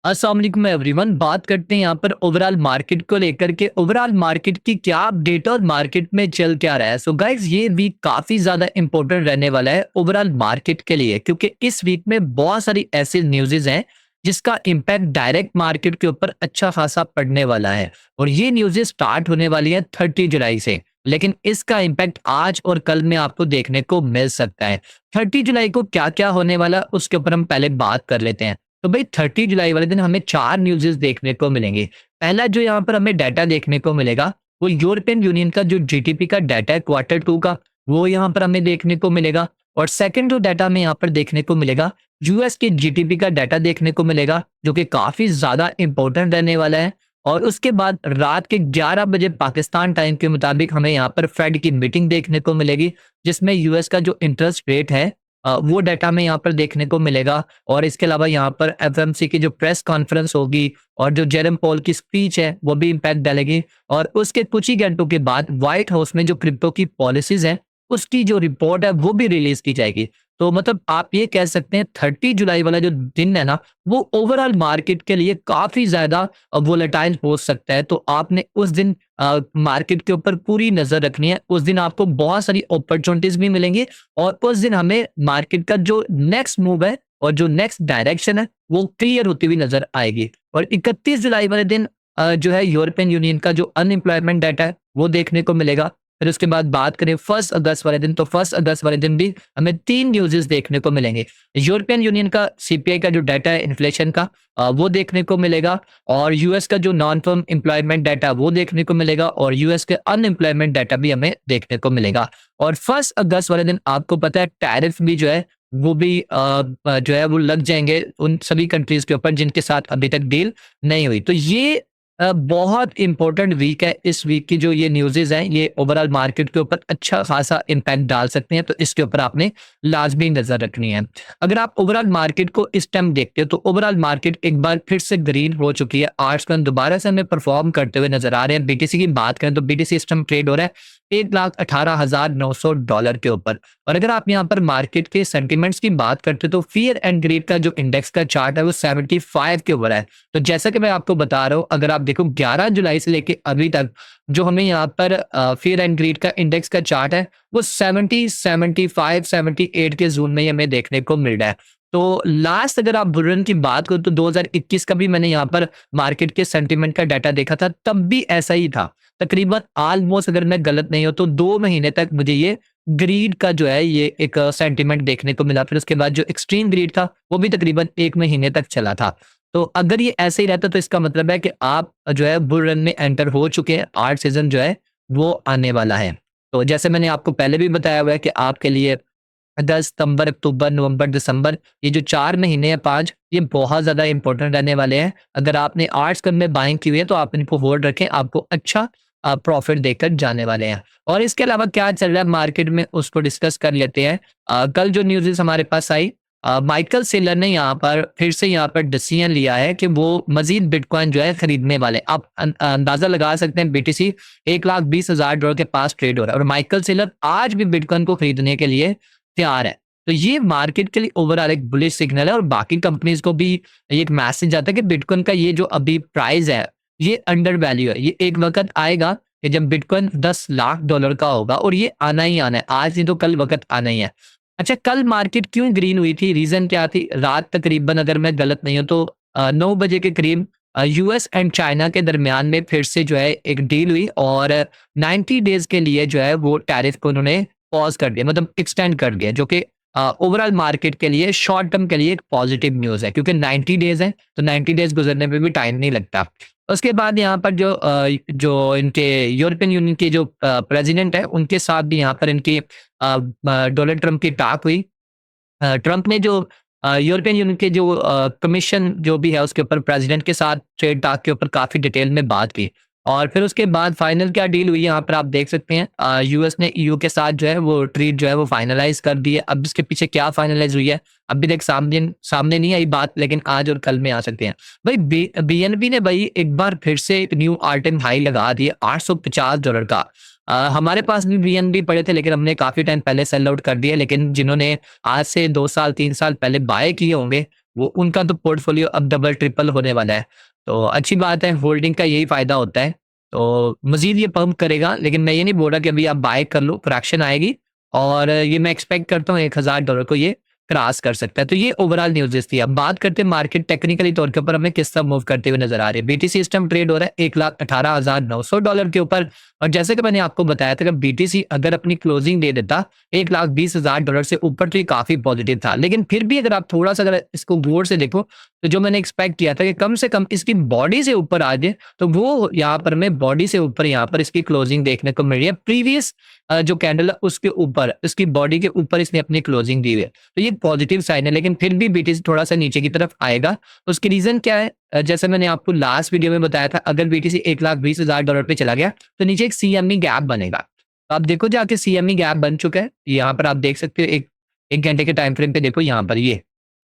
अस्सलाम वालेकुम एवरीवन। बात करते हैं यहाँ पर ओवरऑल मार्केट को लेकर के ओवरऑल मार्केट की क्या अपडेट और मार्केट में चल क्या रहा है। सो गाइज ये वीक काफी ज्यादा इंपॉर्टेंट रहने वाला है ओवरऑल मार्केट के लिए, क्योंकि इस वीक में बहुत सारी ऐसी न्यूज़ेस हैं जिसका इम्पैक्ट डायरेक्ट मार्केट के ऊपर अच्छा खासा पड़ने वाला है। और ये न्यूज़ेस स्टार्ट होने वाली है 30 जुलाई से, लेकिन इसका इम्पैक्ट आज और कल में आपको देखने को मिल सकता है। 30 जुलाई को क्या क्या होने वाला उसके ऊपर हम पहले बात कर लेते हैं। तो भाई 30 जुलाई वाले दिन हमें 4 न्यूज़ेस देखने को मिलेंगे। पहला जो यहाँ पर हमें डाटा देखने को मिलेगा, वो यूरोपियन यूनियन का जो जीडीपी का डाटा है क्वार्टर 2 का, वो यहाँ पर हमें देखने को मिलेगा। और सेकंड जो डाटा हमें यहाँ पर देखने को मिलेगा, यूएस के जीडीपी का डाटा देखने को मिलेगा, जो कि काफ़ी ज़्यादा इम्पोर्टेंट रहने वाला है। और उसके बाद रात के 11 बजे पाकिस्तान टाइम के मुताबिक हमें यहाँ पर फेड की मीटिंग देखने को मिलेगी, जिसमें यूएस का जो इंटरेस्ट रेट है वो डाटा हमें यहाँ पर देखने को मिलेगा। और इसके अलावा यहाँ पर एफएमसी की जो प्रेस कॉन्फ्रेंस होगी और जो जेरम पॉल की स्पीच है वो भी इम्पैक्ट डालेगी। और उसके कुछ ही घंटों के बाद व्हाइट हाउस में जो क्रिप्टो की पॉलिसीज है उसकी जो रिपोर्ट है वो भी रिलीज की जाएगी। तो मतलब आप ये कह सकते हैं 30 जुलाई वाला जो दिन है ना, वो ओवरऑल मार्केट के लिए काफी ज्यादा वोलेटाइल हो सकता है। तो आपने उस दिन मार्केट के ऊपर पूरी नजर रखनी है। उस दिन आपको बहुत सारी अपॉर्चुनिटीज भी मिलेंगी और उस दिन हमें मार्केट का जो नेक्स्ट मूव है और जो नेक्स्ट डायरेक्शन है वो क्लियर होती हुई नजर आएगी। और 31 जुलाई वाले दिन जो है यूरोपियन यूनियन का जो अनएम्प्लॉयमेंट डाटा है वो देखने को मिलेगा। फिर उसके बाद बात करें 1 अगस्त वाले दिन, तो 1 अगस्त वाले दिन भी हमें 3 न्यूज़ेस देखने को मिलेंगे। यूरोपियन यूनियन का सीपीआई का जो डाटा है इन्फ्लेशन का, वो देखने को मिलेगा। और यूएस का जो नॉन फर्म एम्प्लॉयमेंट डाटा वो देखने को मिलेगा। और यूएस के अनएम्प्लॉयमेंट डाटा भी हमें देखने को मिलेगा। और 1 अगस्त वाले दिन आपको पता है टैरिफ भी जो है वो भी जो है वो लग जाएंगे उन सभी कंट्रीज के ऊपर जिनके साथ अभी तक डील नहीं हुई। तो ये बहुत इंपॉर्टेंट वीक है। इस वीक की जो ये न्यूज़ेस हैं ये ओवरऑल मार्केट के ऊपर अच्छा खासा इम्पैक्ट डाल सकते हैं, तो इसके ऊपर आपने लाजमी नजर रखनी है। अगर आप ओवरऑल मार्केट को इस टाइम देखते हो तो ओवरऑल मार्केट एक बार फिर से ग्रीन हो चुकी है। आज कल दोबारा से हमें परफॉर्म करते हुए नजर आ रहे हैं। बीटीसी की बात करें तो बीटीसी इस टाइम ट्रेड हो रहा है $1,18,900 के ऊपर। और अगर आप यहाँ पर मार्केट के सेंटिमेंट्स की बात करते हो तो फियर एंड ग्रीड का जो इंडेक्स का चार्ट है वो 75 के ऊपर है। तो जैसा कि मैं आपको बता रहा हूँ, अगर आप देखो 11 जुलाई से लेके अभी तक जो हमें यहाँ पर फियर एंड ग्रीड का इंडेक्स का चार्ट है वो 70, 75, 78 के जोन में ही हमें देखने को मिल रहा है। तो लास्ट अगर आप बुल रन की बात करो तो 2021 का भी मैंने यहाँ पर मार्केट के सेंटिमेंट का डाटा देखा था, तब भी ऐसा ही था। तकरीबन ऑलमोस्ट अगर मैं गलत नहीं हूँ तो 2 महीने तक मुझे ये ग्रीड का जो है ये एक सेंटिमेंट देखने को मिला। फिर उसके बाद जो एक्सट्रीम ग्रीड था वो भी तकरीबन 1 महीने तक चला था। तो अगर ये ऐसे ही रहता तो इसका मतलब है कि आप जो है बुल रन में एंटर हो चुके हैं। आर्ट सीजन जो है वो आने वाला है। तो जैसे मैंने आपको पहले भी बताया हुआ है कि आपके लिए अगस्त, सितंबर, अक्टूबर, नवंबर, दिसंबर, ये जो 4 महीने हैं 5, ये बहुत ज़्यादा इंपॉर्टेंट रहने वाले हैं। अगर आपने आर्ट्स कम में बाइंग की हुई है तो आप इनको होल्ड रखें, आपको अच्छा प्रॉफिट देकर जाने वाले हैं। और इसके अलावा क्या चल रहा है मार्केट में उसको डिस्कस कर लेते हैं। कल जो न्यूज़ हमारे पास आई, माइकल सेलर ने यहाँ पर फिर से यहाँ पर डिसीजन लिया है कि वो मजीद बिटकॉइन जो है खरीदने वाले हैं। आप अंदाजा लगा सकते हैं बीटीसी $1,20,000 के पास ट्रेड हो रहा है और माइकल सेलर आज भी बिटकॉइन को खरीदने के लिए तैयार है। तो ये मार्केट के लिए ओवरऑल एक बुलिश सिग्नल है और बाकी कंपनीज को भी ये एक मैसेज आता है कि बिटकॉइन का ये जो अभी प्राइस है ये अंडर वैल्यू है। ये एक वक्त आएगा कि जब बिटकॉइन $10 लाख का होगा और ये आना ही आना है, आज नहीं तो कल वक्त आना ही है। अच्छा, कल मार्केट क्यों ग्रीन हुई थी? रीजन क्या थी? रात तकरीबन अगर मैं गलत नहीं हूँ तो 9 बजे के करीब यूएस एंड चाइना के दरमियान में फिर से जो है एक डील हुई और 90 डेज के लिए जो है वो टैरिफ को उन्होंने पॉज कर दिया, मतलब एक्सटेंड कर दिया, जो कि ओवरऑल मार्केट के लिए शॉर्ट टर्म के लिए एक पॉजिटिव न्यूज़ है, क्योंकि 90 डेज है तो 90 डेज गुजरने में भी टाइम नहीं लगता। उसके बाद यहाँ पर जो इनके यूरोपियन यूनियन के जो प्रेसिडेंट है उनके साथ भी यहाँ पर इनकी डोनाल्ड ट्रंप की टॉक हुई। ट्रंप ने जो यूरोपियन यूनियन के जो कमीशन जो भी है उसके ऊपर प्रेसिडेंट के साथ ट्रेड टॉक के ऊपर काफ़ी डिटेल में बात की। और फिर उसके बाद फाइनल क्या डील हुई यहाँ पर आप देख सकते हैं। यूएस ने ईयू के साथ जो है वो ट्रीट जो है वो फाइनलाइज कर दी है। अब इसके पीछे क्या फाइनलाइज हुई है अभी तक सामने सामने नहीं आई बात, लेकिन आज और कल में आ सकते हैं। भाई बीएनबी ने भाई एक बार फिर से एक न्यू ऑल टाइम हाई लगा दिया $850 का। हमारे पास भी बीएनबी पड़े थे लेकिन हमने काफ़ी टाइम पहले सेल आउट कर दिए, लेकिन जिन्होंने आज से 2 साल 3 साल पहले बाय किए होंगे वो उनका तो पोर्टफोलियो अब डबल ट्रिपल होने वाला है। तो अच्छी बात है, होल्डिंग का यही फ़ायदा होता है। तो मज़ीद ये पंप करेगा, लेकिन मैं ये नहीं बोल रहा कि अभी आप बाय कर लो, करैक्शन आएगी और ये मैं एक्सपेक्ट करता हूँ $1000 को ये क्रॉस कर सकता है। तो ये ओवरऑल न्यूज़ेज़ थी। अब बात करते हैं मार्केट टेक्निकली तौर के ऊपर हमें किस तरह मूव करते हुए नज़र आ रही है। बीटीसी इस टाइम ट्रेड हो रहा है $1,18,900 के ऊपर और जैसे कि मैंने आपको बताया था कि बीटीसी अगर अपनी क्लोजिंग दे देता $1,20,000 से ऊपर तो ये काफ़ी पॉजिटिव था। लेकिन फिर भी अगर आप थोड़ा-सा अगर इसको गौर से देखो, तो जो मैंने एक्सपेक्ट किया था कि कम से कम इसकी बॉडी से ऊपर आ जाए, तो वो यहाँ पर हमें बॉडी से ऊपर यहाँ पर इसकी क्लोजिंग देखने को मिल रही है। प्रीवियस जो कैंडल है उसके ऊपर, इसकी बॉडी के ऊपर इसने अपनी क्लोजिंग दी हुई है। तो ये पॉजिटिव साइन है, लेकिन फिर भी बीटीसी थोड़ा-सा नीचे की तरफ आएगा। उसकी रीज़न क्या है? जैसे मैंने आपको लास्ट वीडियो में बताया था, अगर बीटीसी $1,20,000 पे चला गया, तो नीचे एक सीएमई गैप बनेगा। तो आप देखो जाके सीएमई गैप बन चुका है। यहाँ पर आप देख सकते हो, एक 1 घंटे के टाइम फ्रेम पे देखो यहाँ पर ये।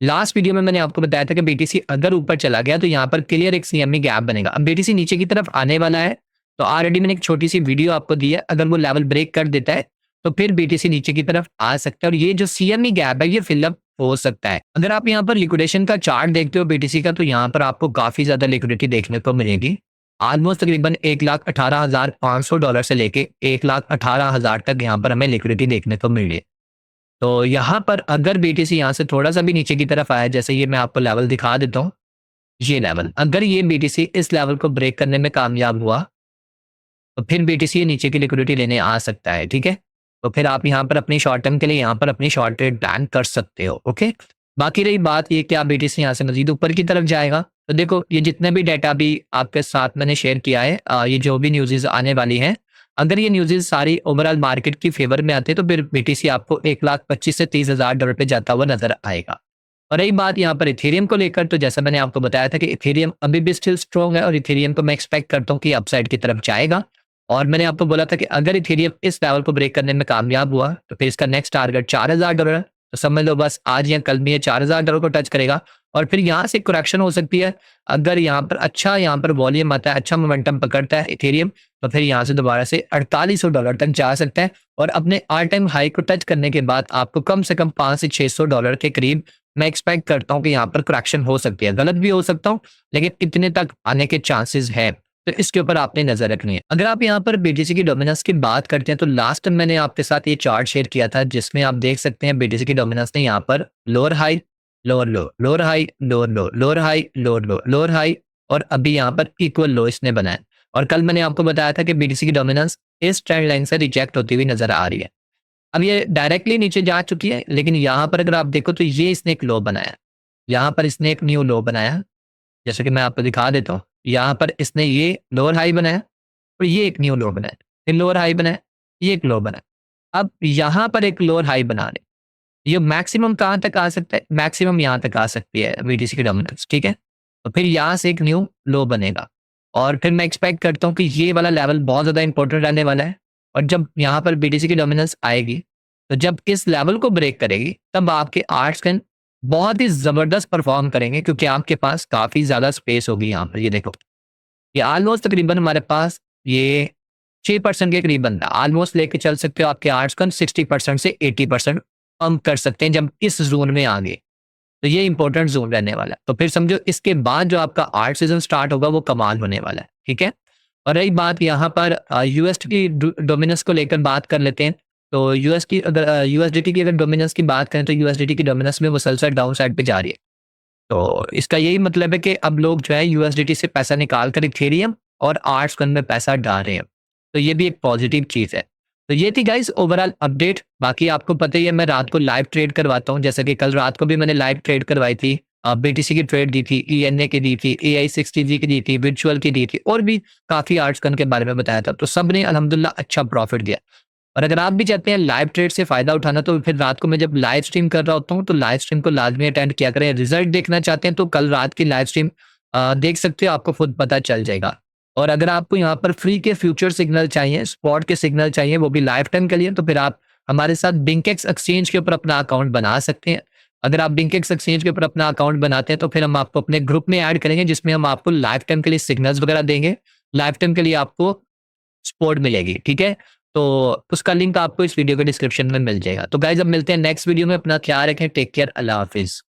लास्ट वीडियो में मैंने आपको बताया था कि बीटीसी अगर ऊपर चला गया तो यहाँ पर क्लियर एक सीएमई गैप बनेगा। अब बीटीसी नीचे की तरफ आने वाला है, तो ऑलरेडी मैंने एक छोटी-सी वीडियो आपको दी है। अगर वो लेवल ब्रेक कर देता है, तो फिर बीटीसी नीचे की तरफ आ सकता है और ये जो सीएमई गैप है, ये फिल अप हो सकता है। अगर आप यहाँ पर लिक्विडेशन का चार्ट देखते हो बीटीसी का, तो यहाँ पर आपको काफ़ी ज़्यादा लिक्विडिटी देखने को मिलेगी। ऑलमोस्ट तकरीबन $1,18,500 से लेके 1,18,000 तक यहाँ पर हमें लिक्विडिटी देखने को मिल रही है। तो यहाँ पर अगर बीटीसी यहाँ से थोड़ा-सा भी नीचे की तरफ आया, जैसे ये मैं आपको लेवल दिखा देता हूँ, ये लेवल, अगर ये बीटीसी इस लेवल को ब्रेक करने में कामयाब हुआ, तो फिर बीटीसी ये नीचे की लिक्विडिटी लेने आ सकता है, ठीक है? तो फिर आप यहाँ पर अपनी शॉर्ट टर्म के लिए यहाँ पर अपनी शॉर्ट ट्रेड प्लान कर सकते हो, ओके? बाकी रही बात ये कि आप बीटीसी यहाँ से मज़ीद ऊपर की तरफ जाएगा, तो देखो ये जितने भी डेटा अभी आपके साथ मैंने शेयर किया है, ये जो भी न्यूज़ेज़ आने वाली हैं, अगर ये न्यूज़ेज़ सारी ओवरऑल मार्केट की फ़ेवर में आते हैं, तो फिर बीटीसी आपको 1,25,000 से $30,000 पे जाता हुआ नज़र आएगा। और रही बात यहाँ पर इथेरियम को लेकर, तो जैसा मैंने आपको बताया था कि इथेरियम अभी भी स्टिल स्ट्रॉन्ग है और इथेरियम को मैं एक्सपेक्ट करता हूँ कि अपसाइड की तरफ जाएगा। और मैंने आपको बोला था कि अगर इथेरियम इस लेवल को ब्रेक करने में कामयाब हुआ, तो फिर इसका नेक्स्ट टारगेट $4,000 है। तो समझ लो बस आज या कल में ये $4,000 को टच करेगा और फिर यहाँ से करेक्शन हो सकती है। अगर यहाँ पर अच्छा यहाँ पर वॉल्यूम आता है, अच्छा मोमेंटम पकड़ता है इथेरियम, तो फिर यहाँ से दोबारा से $4,800 तक जा सकता है और अपने ऑल टाइम हाई को टच करने के बाद आपको कम से कम $500 से $600 के करीब मैं एक्सपेक्ट करता हूँ कि यहाँ पर करेक्शन हो सकती है। गलत भी हो सकता हूँ, लेकिन इतने तक आने के चांसेस हैं। तो इसके ऊपर आपने नज़र रखनी है। अगर आप यहाँ पर बीटीसी की डोमिनेंस की बात करते हैं, तो लास्ट टाइम मैंने आपके साथ ये चार्ट शेयर किया था, जिसमें आप देख सकते हैं बीटीसी की डोमिनेंस ने यहाँ पर लोअर हाई, लोअर लो, लोअर हाई, लोअर लो, लोअर हाई, लोअर लो, लोअर हाई और अभी यहाँ पर इक्वल लो इसने बनाया। और कल मैंने आपको बताया था कि बीटीसी की डोमिनेंस इस ट्रेंड लाइन से रिजेक्ट होती हुई नज़र आ रही है। अब ये डायरेक्टली नीचे जा चुकी है, लेकिन यहाँ पर अगर आप देखो तो ये इसने एक लो बनाया। यहाँ पर इसने एक न्यू लो बनाया, जैसे कि मैं आपको दिखा देता हूँ। यहाँ पर इसने ये लोअर हाई बनाया और ये एक न्यू लो बनाया, फिर लोअर हाई बनाया, ये एक लो बनाया। अब यहाँ पर एक लोअर हाई बना रहे, ये मैक्सिमम कहाँ तक आ सकता है? मैक्सिमम यहाँ तक आ सकती है बीटीसी की डोमिनेंस, ठीक है? तो फिर यहाँ से एक न्यू लो बनेगा और फिर मैं एक्सपेक्ट करता हूँ कि ये वाला लेवल बहुत ज़्यादा इंपॉर्टेंट रहने वाला है और जब यहाँ पर बीटीसी की डोमिनेंस आएगी, तो जब इस लेवल को ब्रेक करेगी, तब आपके आर्ट्स कैन बहुत ही ज़बरदस्त परफॉर्म करेंगे क्योंकि आपके पास काफ़ी ज़्यादा स्पेस होगी यहाँ पर। ये देखो, ये ऑलमोस्ट तकरीबन हमारे पास ये 6% के करीब बनता है। ऑलमोस्ट लेके चल सकते हो आपके आर्ट्स को 60% से 80% पंप कर सकते हैं जब इस जोन में आ गए। तो ये इंपॉर्टेंट जोन रहने वाला है। तो फिर समझो इसके बाद जो आपका आर्ट सीजन स्टार्ट होगा वो कमाल होने वाला है, ठीक है? और रही बात यहाँ पर यूएसडी की डोमिनेंस को लेकर बात कर लेते हैं। तो यूएसडीटी की अगर डोमिनेंस की बात करें, तो यूएसडीटी की डोमिनेंस में मुसलसल डाउन साइड पे जा रही है। तो इसका यही मतलब है कि अब लोग जो है यूएसडीटी से पैसा निकाल कर इथेरियम और आर्ट्स कन में पैसा डाल रहे हैं। तो ये भी एक पॉजिटिव चीज़ है। तो ये थी गाइस ओवरऑल अपडेट। बाकी आपको पता ही है मैं रात को लाइव ट्रेड करवाता हूँ, जैसे कि कल रात को भी मैंने लाइव ट्रेड करवाई थी। बीटीसी की ट्रेड दी थी, ईएनए की दी थी, AI60G की दी थी, वर्चुअल की दी थी और भी काफ़ी आर्ट्स कन के बारे में बताया था। तो सब ने अल्हम्दुलिल्लाह अच्छा प्रॉफिट दिया। और अगर आप भी चाहते हैं लाइव ट्रेड से फ़ायदा उठाना, तो फिर रात को मैं जब लाइव स्ट्रीम कर रहा होता हूँ, तो लाइव स्ट्रीम को लाज़मी अटेंड किया करें। रिज़ल्ट देखना चाहते हैं, तो कल रात की लाइव स्ट्रीम देख सकते हो, आपको खुद पता चल जाएगा। और अगर आपको यहाँ पर फ्री के फ्यूचर सिग्नल चाहिए, स्पॉट के सिग्नल चाहिए, वो भी लाइफ टाइम के लिए, तो फिर आप हमारे साथ बिंकेक्स एक्सचेंज के ऊपर अपना अकाउंट बना सकते हैं। अगर आप बिंकेक्स एक्सचेंज के ऊपर अपना अकाउंट बनाते हैं, तो फिर हम आपको अपने ग्रुप में ऐड करेंगे, जिसमें हम आपको लाइफ टाइम के लिए सिग्नल्स वगैरह देंगे। लाइफ टाइम के लिए आपको सपोर्ट मिलेगी, ठीक है? तो उसका लिंक आपको इस वीडियो के डिस्क्रिप्शन में मिल जाएगा। तो गाइस अब मिलते हैं नेक्स्ट वीडियो में। अपना ख्याल रखें, टेक केयर, अल्लाह हाफिज़।